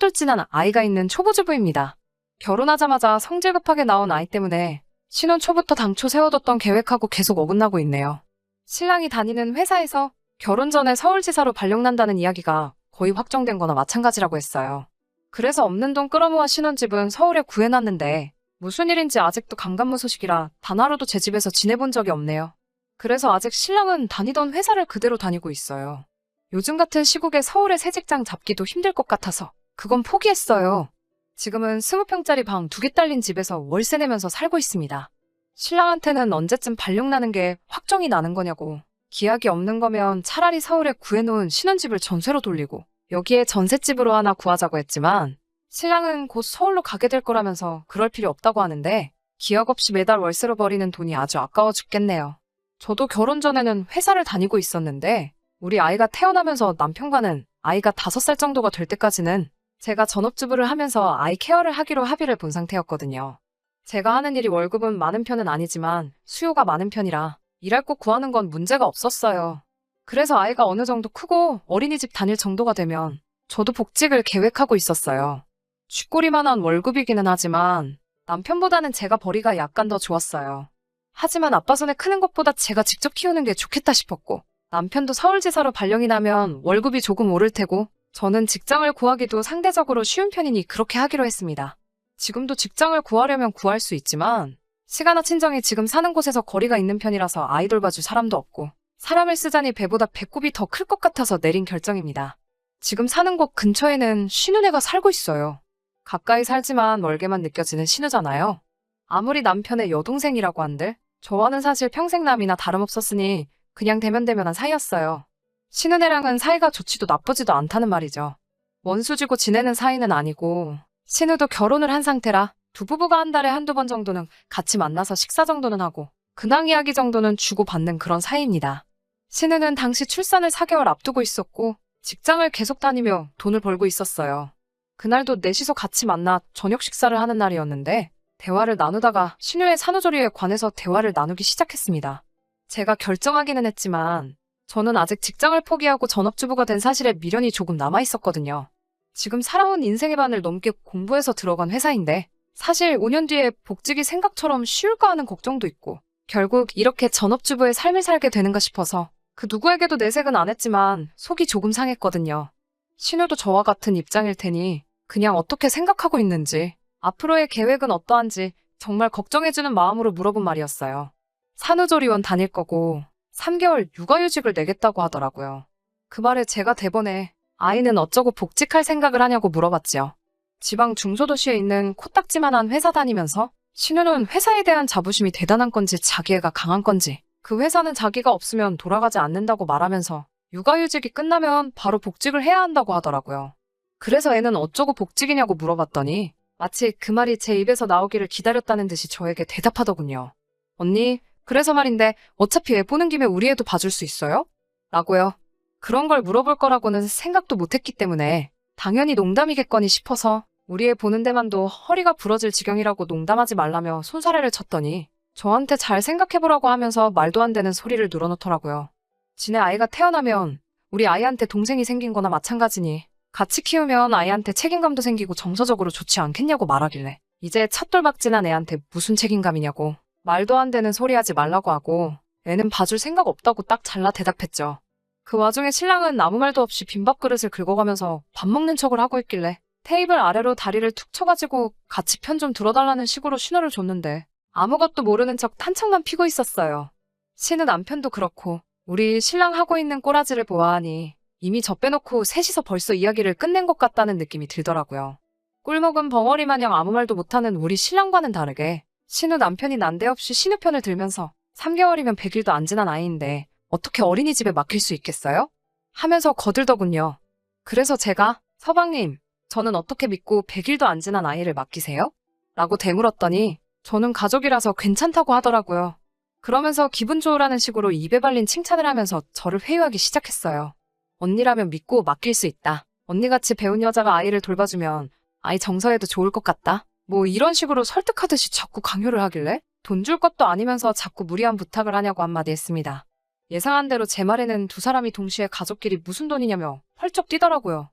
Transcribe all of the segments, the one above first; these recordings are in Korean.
똘진한 아이가 있는 초보주부입니다. 결혼하자마자 성질 급하게 나온 아이 때문에 신혼 초부터 당초 세워뒀던 계획하고 계속 어긋나고 있네요. 신랑이 다니는 회사에서 결혼 전에 서울지사로 발령난다는 이야기가 거의 확정된 거나 마찬가지라고 했어요. 그래서 없는 돈 끌어모아 신혼집은 서울에 구해놨는데 무슨 일인지 아직도 강간무 소식이라 단 하루도 제 집에서 지내본 적이 없네요. 그래서 아직 신랑은 다니던 회사를 그대로 다니고 있어요. 요즘 같은 시국에 서울에 새 직장 잡기도 힘들 것 같아서 그건 포기했어요. 지금은 20평짜리 방 2개 딸린 집에서 월세 내면서 살고 있습니다. 신랑한테는 언제쯤 발령나는 게 확정이 나는 거냐고. 기약이 없는 거면 차라리 서울에 구해놓은 신혼집을 전세로 돌리고 여기에 전셋집으로 하나 구하자고 했지만 신랑은 곧 서울로 가게 될 거라면서 그럴 필요 없다고 하는데 기약 없이 매달 월세로 버리는 돈이 아주 아까워 죽겠네요. 저도 결혼 전에는 회사를 다니고 있었는데 우리 아이가 태어나면서 남편과는 아이가 5살 정도가 될 때까지는 제가 전업주부를 하면서 아이 케어를 하기로 합의를 본 상태였거든요. 제가 하는 일이 월급은 많은 편은 아니지만 수요가 많은 편이라 일할 곳 구하는 건 문제가 없었어요. 그래서 아이가 어느 정도 크고 어린이집 다닐 정도가 되면 저도 복직을 계획하고 있었어요. 쥐꼬리만한 월급이기는 하지만 남편보다는 제가 벌이가 약간 더 좋았어요. 하지만 아빠 손에 크는 것보다 제가 직접 키우는 게 좋겠다 싶었고 남편도 서울지사로 발령이 나면 월급이 조금 오를 테고 저는 직장을 구하기도 상대적으로 쉬운 편이니 그렇게 하기로 했습니다. 지금도 직장을 구하려면 구할 수 있지만 시가나 친정이 지금 사는 곳에서 거리가 있는 편이라서 아이 돌봐줄 사람도 없고 사람을 쓰자니 배보다 배꼽이 더 클 것 같아서 내린 결정입니다. 지금 사는 곳 근처에는 신우네가 살고 있어요. 가까이 살지만 멀게만 느껴지는 신우잖아요. 아무리 남편의 여동생이라고 한들 저와는 사실 평생남이나 다름없었으니 그냥 대면대면한 사이였어요. 신우네랑은 사이가 좋지도 나쁘지도 않다는 말이죠. 원수지고 지내는 사이는 아니고 신우도 결혼을 한 상태라 두 부부가 한 달에 한두 번 정도는 같이 만나서 식사 정도는 하고 근황 이야기 정도는 주고받는 그런 사이입니다. 신우는 당시 출산을 4개월 앞두고 있었고 직장을 계속 다니며 돈을 벌고 있었어요. 그날도 넷이서 같이 만나 저녁 식사를 하는 날이었는데 대화를 나누다가 신우의 산후조리에 관해서 대화를 나누기 시작했습니다. 제가 결정하기는 했지만 저는 아직 직장을 포기하고 전업주부가 된 사실에 미련이 조금 남아있었거든요. 지금 살아온 인생의 반을 넘게 공부해서 들어간 회사인데 사실 5년 뒤에 복직이 생각처럼 쉬울까 하는 걱정도 있고 결국 이렇게 전업주부의 삶을 살게 되는가 싶어서 그 누구에게도 내색은 안 했지만 속이 조금 상했거든요. 신우도 저와 같은 입장일 테니 그냥 어떻게 생각하고 있는지 앞으로의 계획은 어떠한지 정말 걱정해주는 마음으로 물어본 말이었어요. 산후조리원 다닐 거고 3개월 육아휴직을 내겠다고 하더라고요. 그 말에 제가 대번에 아이는 어쩌고 복직할 생각을 하냐고 물어봤지요. 지방 중소도시에 있는 코딱지만한 회사 다니면서 신우는 회사에 대한 자부심이 대단한 건지 자기애가 강한 건지 그 회사는 자기가 없으면 돌아가지 않는다고 말하면서 육아휴직이 끝나면 바로 복직을 해야 한다고 하더라고요. 그래서 애는 어쩌고 복직이냐고 물어봤더니 마치 그 말이 제 입에서 나오기를 기다렸다는 듯이 저에게 대답하더군요. 언니, 그래서 말인데 어차피 애 보는 김에 우리 애도 봐줄 수 있어요? 라고요. 그런 걸 물어볼 거라고는 생각도 못했기 때문에 당연히 농담이겠거니 싶어서 우리 애 보는 데만도 허리가 부러질 지경이라고 농담하지 말라며 손사래를 쳤더니 저한테 잘 생각해보라고 하면서 말도 안 되는 소리를 늘어놓더라고요. 지네 아이가 태어나면 우리 아이한테 동생이 생긴 거나 마찬가지니 같이 키우면 아이한테 책임감도 생기고 정서적으로 좋지 않겠냐고 말하길래 이제 찻돌박진한 애한테 무슨 책임감이냐고 말도 안 되는 소리 하지 말라고 하고 애는 봐줄 생각 없다고 딱 잘라 대답했죠. 그 와중에 신랑은 아무 말도 없이 빈밥그릇을 긁어가면서 밥 먹는 척을 하고 있길래 테이블 아래로 다리를 툭 쳐가지고 같이 편 좀 들어달라는 식으로 신호를 줬는데 아무것도 모르는 척 탄창만 피고 있었어요. 신우 남편도 그렇고 우리 신랑 하고 있는 꼬라지를 보아하니 이미 저 빼놓고 셋이서 벌써 이야기를 끝낸 것 같다는 느낌이 들더라고요. 꿀먹은 벙어리 마냥 아무 말도 못하는 우리 신랑과는 다르게 신우 남편이 난데없이 신우 편을 들면서 3개월이면 100일도 안 지난 아이인데 어떻게 어린이집에 맡길 수 있겠어요? 하면서 거들더군요. 그래서 제가 서방님, 저는 어떻게 믿고 100일도 안 지난 아이를 맡기세요? 라고 되물었더니 저는 가족이라서 괜찮다고 하더라고요. 그러면서 기분 좋으라는 식으로 입에 발린 칭찬을 하면서 저를 회유하기 시작했어요. 언니라면 믿고 맡길 수 있다. 언니같이 배운 여자가 아이를 돌봐주면 아이 정서에도 좋을 것 같다. 뭐 이런 식으로 설득하듯이 자꾸 강요를 하길래 돈 줄 것도 아니면서 자꾸 무리한 부탁을 하냐고 한마디 했습니다. 예상한 대로 제 말에는 두 사람이 동시에 가족끼리 무슨 돈이냐며 펄쩍 뛰더라고요.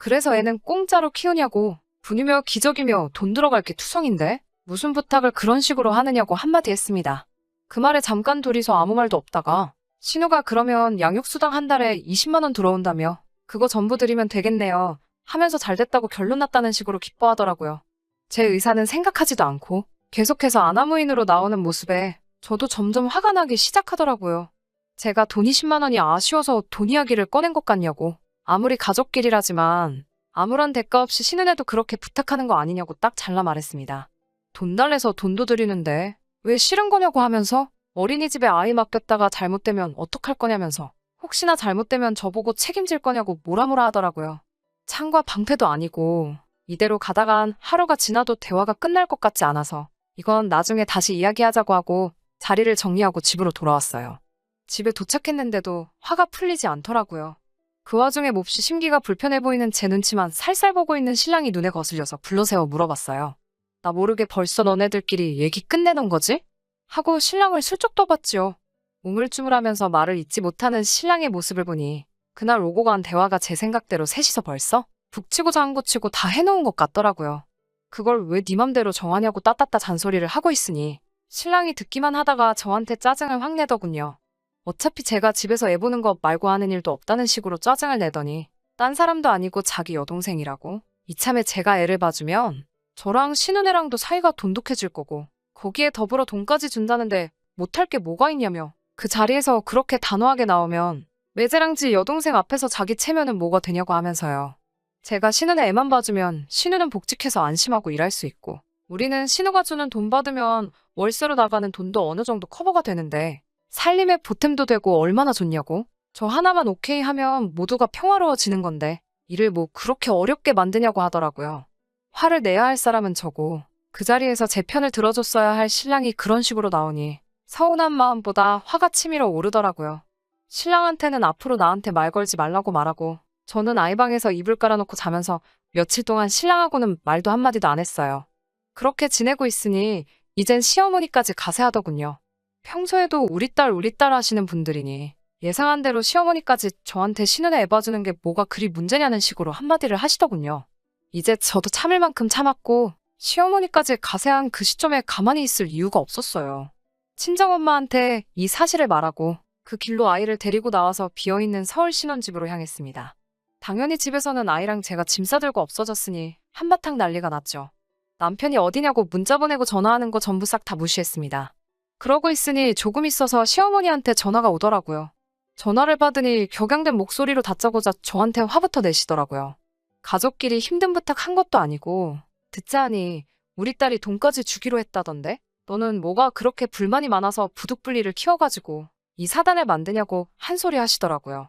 그래서 애는 공짜로 키우냐고, 분이며 기적이며 돈 들어갈 게 투성인데 무슨 부탁을 그런 식으로 하느냐고 한마디 했습니다. 그 말에 잠깐 둘이서 아무 말도 없다가 신우가 그러면 양육수당 한 달에 20만 원 들어온다며 그거 전부 드리면 되겠네요 하면서 잘됐다고 결론 났다는 식으로 기뻐하더라고요. 제 의사는 생각하지도 않고 계속해서 아나무인으로 나오는 모습에 저도 점점 화가 나기 시작하더라고요. 제가 돈 20만 원이 아쉬워서 돈 이야기를 꺼낸 것 같냐고. 아무리 가족끼리라지만 아무런 대가 없이 신은혜도 그렇게 부탁하는 거 아니냐고 딱 잘라 말했습니다. 돈 달래서 돈도 드리는데 왜 싫은 거냐고 하면서 어린이집에 아이 맡겼다가 잘못되면 어떡할 거냐면서 혹시나 잘못되면 저보고 책임질 거냐고 뭐라뭐라 하더라고요. 창과 방패도 아니고 이대로 가다간 하루가 지나도 대화가 끝날 것 같지 않아서 이건 나중에 다시 이야기하자고 하고 자리를 정리하고 집으로 돌아왔어요. 집에 도착했는데도 화가 풀리지 않더라고요. 그 와중에 몹시 심기가 불편해 보이는 제 눈치만 살살 보고 있는 신랑이 눈에 거슬려서 불러세워 물어봤어요. 나 모르게 벌써 너네들끼리 얘기 끝내는 거지? 하고 신랑을 슬쩍 떠봤지요. 우물쭈물하면서 말을 잇지 못하는 신랑의 모습을 보니 그날 오고 간 대화가 제 생각대로 셋이서 벌써 북치고 장구치고 다 해놓은 것 같더라고요. 그걸 왜 네 맘대로 정하냐고 따따따 잔소리를 하고 있으니 신랑이 듣기만 하다가 저한테 짜증을 확 내더군요. 어차피 제가 집에서 애 보는 거 말고 하는 일도 없다는 식으로 짜증을 내더니 딴 사람도 아니고 자기 여동생이라고 이참에 제가 애를 봐주면 저랑 신은혜랑도 사이가 돈독해질 거고 거기에 더불어 돈까지 준다는데 못할 게 뭐가 있냐며 그 자리에서 그렇게 단호하게 나오면 매제랑지 여동생 앞에서 자기 체면은 뭐가 되냐고 하면서요. 제가 신은혜 애만 봐주면 신우는 복직해서 안심하고 일할 수 있고 우리는 신우가 주는 돈 받으면 월세로 나가는 돈도 어느 정도 커버가 되는데 살림에 보탬도 되고 얼마나 좋냐고. 저 하나만 오케이 하면 모두가 평화로워지는 건데 일을 뭐 그렇게 어렵게 만드냐고 하더라고요. 화를 내야 할 사람은 저고 그 자리에서 제 편을 들어줬어야 할 신랑이 그런 식으로 나오니 서운한 마음보다 화가 치밀어 오르더라고요. 신랑한테는 앞으로 나한테 말 걸지 말라고 말하고 저는 아이방에서 이불 깔아놓고 자면서 며칠 동안 신랑하고는 말도 한마디도 안 했어요. 그렇게 지내고 있으니 이젠 시어머니까지 가세하더군요. 평소에도 우리 딸 하시는 분들이니 예상한 대로 시어머니까지 저한테 신은혜 애 봐주는 게 뭐가 그리 문제냐는 식으로 한마디를 하시더군요. 이제 저도 참을 만큼 참았고 시어머니까지 가세한 그 시점에 가만히 있을 이유가 없었어요. 친정엄마한테 이 사실을 말하고 그 길로 아이를 데리고 나와서 비어있는 서울 신혼집으로 향했습니다. 당연히 집에서는 아이랑 제가 짐 싸들고 없어졌으니 한바탕 난리가 났죠. 남편이 어디냐고 문자 보내고 전화하는 거 전부 싹 다 무시했습니다. 그러고 있으니 조금 있어서 시어머니한테 전화가 오더라고요. 전화를 받으니 격양된 목소리로 다짜고짜 저한테 화부터 내시더라고요. 가족끼리 힘든 부탁 한 것도 아니고 듣자 하니 우리 딸이 돈까지 주기로 했다던데? 너는 뭐가 그렇게 불만이 많아서 부득불리를 키워가지고 이 사단을 만드냐고 한 소리 하시더라고요.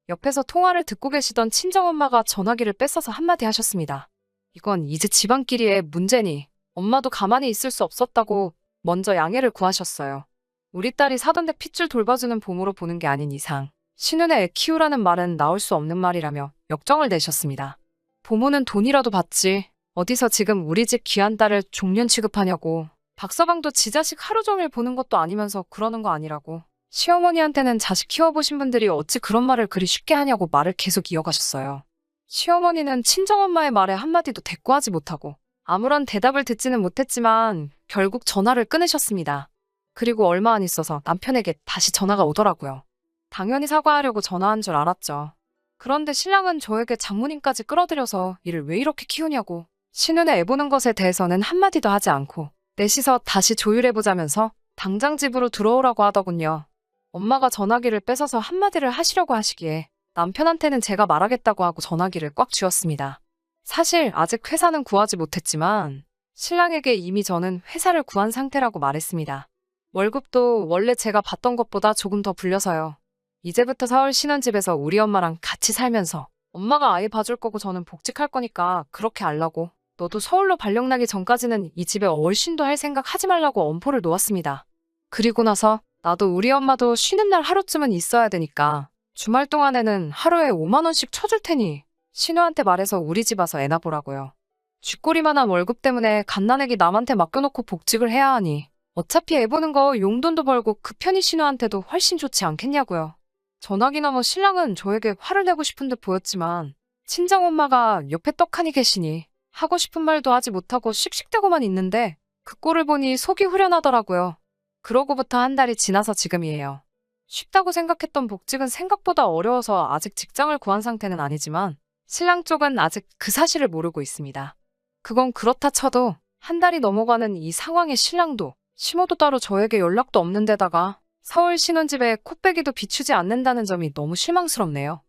옆에서 통화를 듣고 계시던 친정엄마가 전화기를 뺏어서 한마디 하셨습니다. 이건 이제 집안끼리의 문제니 엄마도 가만히 있을 수 없었다고 먼저 양해를 구하셨어요. 우리 딸이 사돈댁 핏줄 돌봐주는 보모로 보는 게 아닌 이상 신은혜 애 키우라는 말은 나올 수 없는 말이라며 역정을 내셨습니다. 보모는 돈이라도 받지 어디서 지금 우리 집 귀한 딸을 종년 취급하냐고. 박서방도 지 자식 하루 종일 보는 것도 아니면서 그러는 거 아니라고. 시어머니한테는 자식 키워보신 분들이 어찌 그런 말을 그리 쉽게 하냐고 말을 계속 이어가셨어요. 시어머니는 친정엄마의 말에 한마디도 대꾸하지 못하고 아무런 대답을 듣지는 못했지만 결국 전화를 끊으셨습니다. 그리고 얼마 안 있어서 남편에게 다시 전화가 오더라고요. 당연히 사과하려고 전화한 줄 알았죠. 그런데 신랑은 저에게 장모님까지 끌어들여서 일을 왜 이렇게 키우냐고 신은혜 애 보는 것에 대해서는 한마디도 하지 않고 넷이서 다시 조율해보자면서 당장 집으로 들어오라고 하더군요. 엄마가 전화기를 뺏어서 한마디를 하시려고 하시기에 남편한테는 제가 말하겠다고 하고 전화기를 꽉 쥐었습니다. 사실 아직 회사는 구하지 못했지만 신랑에게 이미 저는 회사를 구한 상태라고 말했습니다. 월급도 원래 제가 받던 것보다 조금 더 불려서요. 이제부터 서울 신혼집에서 우리 엄마랑 같이 살면서 엄마가 아이 봐줄 거고 저는 복직할 거니까 그렇게 알라고. 너도 서울로 발령 나기 전까지는 이 집에 얼씬도 할 생각 하지 말라고 엄포를 놓았습니다. 그리고 나서 나도 우리 엄마도 쉬는 날 하루쯤은 있어야 되니까 주말 동안에는 하루에 5만 원씩 쳐줄 테니 신우한테 말해서 우리 집 와서 애나 보라고요. 쥐꼬리만한 월급 때문에 갓난애기 남한테 맡겨놓고 복직을 해야 하니 어차피 애 보는 거 용돈도 벌고 그 편이 신우한테도 훨씬 좋지 않겠냐고요. 전화기 너머 신랑은 저에게 화를 내고 싶은 듯 보였지만 친정엄마가 옆에 떡하니 계시니 하고 싶은 말도 하지 못하고 씩씩대고만 있는데 그 꼴을 보니 속이 후련하더라고요. 그러고부터 한 달이 지나서 지금이에요. 쉽다고 생각했던 복직은 생각보다 어려워서 아직 직장을 구한 상태는 아니지만 신랑 쪽은 아직 그 사실을 모르고 있습니다. 그건 그렇다 쳐도 한 달이 넘어가는 이 상황에 신랑도 시모도 따로 저에게 연락도 없는 데다가 서울 신혼집에 코빼기도 비추지 않는다는 점이 너무 실망스럽네요.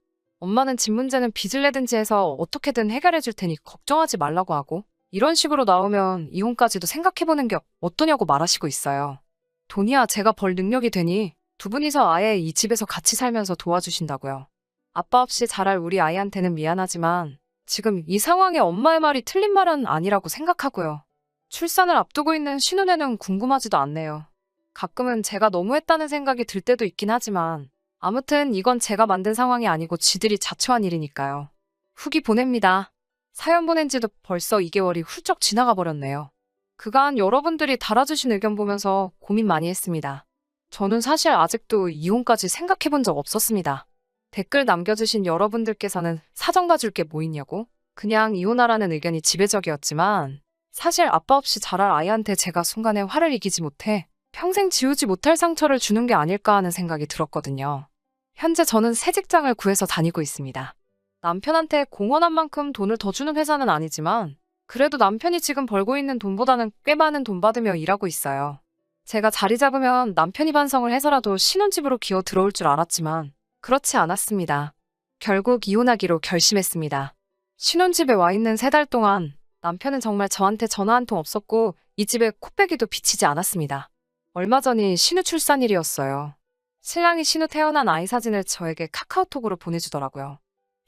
엄마는 집 문제는 빚을 내든지 해서 어떻게든 해결해 줄 테니 걱정하지 말라고 하고 이런 식으로 나오면 이혼까지도 생각해보는 게 어떠냐고 말하시고 있어요. 돈이야 제가 벌 능력이 되니 두 분이서 아예 이 집에서 같이 살면서 도와주신다고요. 아빠 없이 자랄 우리 아이한테는 미안하지만 지금 이 상황에 엄마의 말이 틀린 말은 아니라고 생각하고요. 출산을 앞두고 있는 신혼에는 궁금하지도 않네요. 가끔은 제가 너무했다는 생각이 들 때도 있긴 하지만 아무튼 이건 제가 만든 상황이 아니고 지들이 자초한 일이니까요. 후기 보냅니다. 사연 보낸 지도 벌써 2개월이 훌쩍 지나가 버렸네요. 그간 여러분들이 달아주신 의견 보면서 고민 많이 했습니다. 저는 사실 아직도 이혼까지 생각해 본 적 없었습니다. 댓글 남겨주신 여러분들께서는 사정 봐줄 게 뭐 있냐고? 그냥 이혼하라는 의견이 지배적이었지만 사실 아빠 없이 자랄 아이한테 제가 순간에 화를 이기지 못해 평생 지우지 못할 상처를 주는 게 아닐까 하는 생각이 들었거든요. 현재 저는 새 직장을 구해서 다니고 있습니다. 남편한테 공헌한 만큼 돈을 더 주는 회사는 아니지만 그래도 남편이 지금 벌고 있는 돈보다는 꽤 많은 돈 받으며 일하고 있어요. 제가 자리 잡으면 남편이 반성을 해서라도 신혼집으로 기어 들어올 줄 알았지만 그렇지 않았습니다. 결국 이혼하기로 결심했습니다. 신혼집에 와 있는 3달 동안 남편은 정말 저한테 전화 한 통 없었고 이 집에 코빼기도 비치지 않았습니다. 얼마 전이 신우 출산일이었어요. 신랑이 신우 태어난 아이 사진을 저에게 카카오톡으로 보내주더라고요.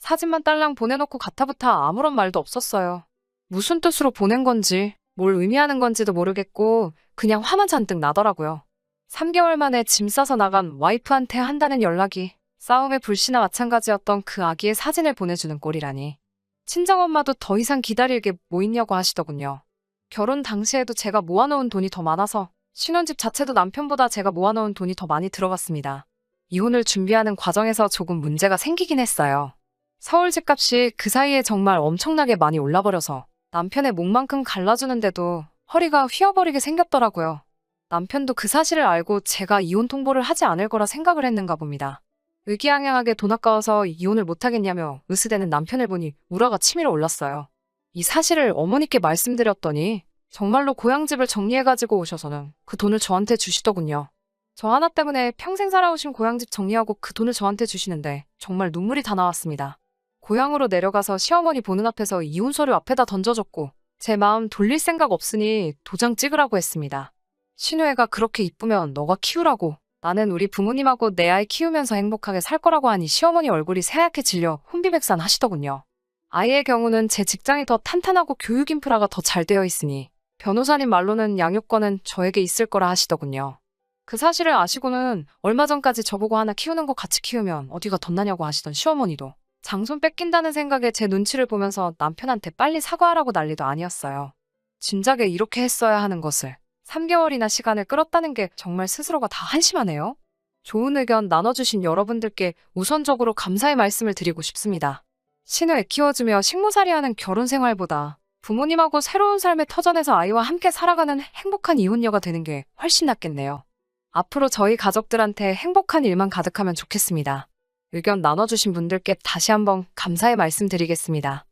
사진만 딸랑 보내놓고 가타부타 아무런 말도 없었어요. 무슨 뜻으로 보낸 건지 뭘 의미하는 건지도 모르겠고 그냥 화만 잔뜩 나더라고요. 3개월 만에 짐 싸서 나간 와이프한테 한다는 연락이 싸움의 불씨나 마찬가지였던 그 아기의 사진을 보내주는 꼴이라니. 친정엄마도 더 이상 기다릴 게 뭐 있냐고 하시더군요. 결혼 당시에도 제가 모아놓은 돈이 더 많아서 신혼집 자체도 남편보다 제가 모아놓은 돈이 더 많이 들어갔습니다. 이혼을 준비하는 과정에서 조금 문제가 생기긴 했어요. 서울 집값이 그 사이에 정말 엄청나게 많이 올라버려서 남편의 목만큼 갈라주는데도 허리가 휘어버리게 생겼더라고요. 남편도 그 사실을 알고 제가 이혼 통보를 하지 않을 거라 생각을 했는가 봅니다. 의기양양하게 돈 아까워서 이혼을 못하겠냐며 으스대는 남편을 보니 우라가 치밀어 올랐어요. 이 사실을 어머니께 말씀드렸더니 정말로 고향집을 정리해가지고 오셔서는 그 돈을 저한테 주시더군요. 저 하나 때문에 평생 살아오신 고향집 정리하고 그 돈을 저한테 주시는데 정말 눈물이 다 나왔습니다. 고향으로 내려가서 시어머니 보는 앞에서 이혼 서류 앞에다 던져줬고 제 마음 돌릴 생각 없으니 도장 찍으라고 했습니다. 신우애가 그렇게 이쁘면 너가 키우라고. 나는 우리 부모님하고 내 아이 키우면서 행복하게 살 거라고 하니 시어머니 얼굴이 새하얗게 질려 혼비백산 하시더군요. 아이의 경우는 제 직장이 더 탄탄하고 교육 인프라가 더 잘 되어 있으니 변호사님 말로는 양육권은 저에게 있을 거라 하시더군요. 그 사실을 아시고는 얼마 전까지 저보고 하나 키우는 거 같이 키우면 어디가 덧나냐고 하시던 시어머니도 장손 뺏긴다는 생각에 제 눈치를 보면서 남편한테 빨리 사과하라고 난리도 아니었어요. 진작에 이렇게 했어야 하는 것을 3개월이나 시간을 끌었다는 게 정말 스스로가 다 한심하네요. 좋은 의견 나눠주신 여러분들께 우선적으로 감사의 말씀을 드리고 싶습니다. 신우 애 키워주며 식모살이하는 결혼 생활보다 부모님하고 새로운 삶의 터전에서 아이와 함께 살아가는 행복한 이혼녀가 되는 게 훨씬 낫겠네요. 앞으로 저희 가족들한테 행복한 일만 가득하면 좋겠습니다. 의견 나눠주신 분들께 다시 한번 감사의 말씀 드리겠습니다.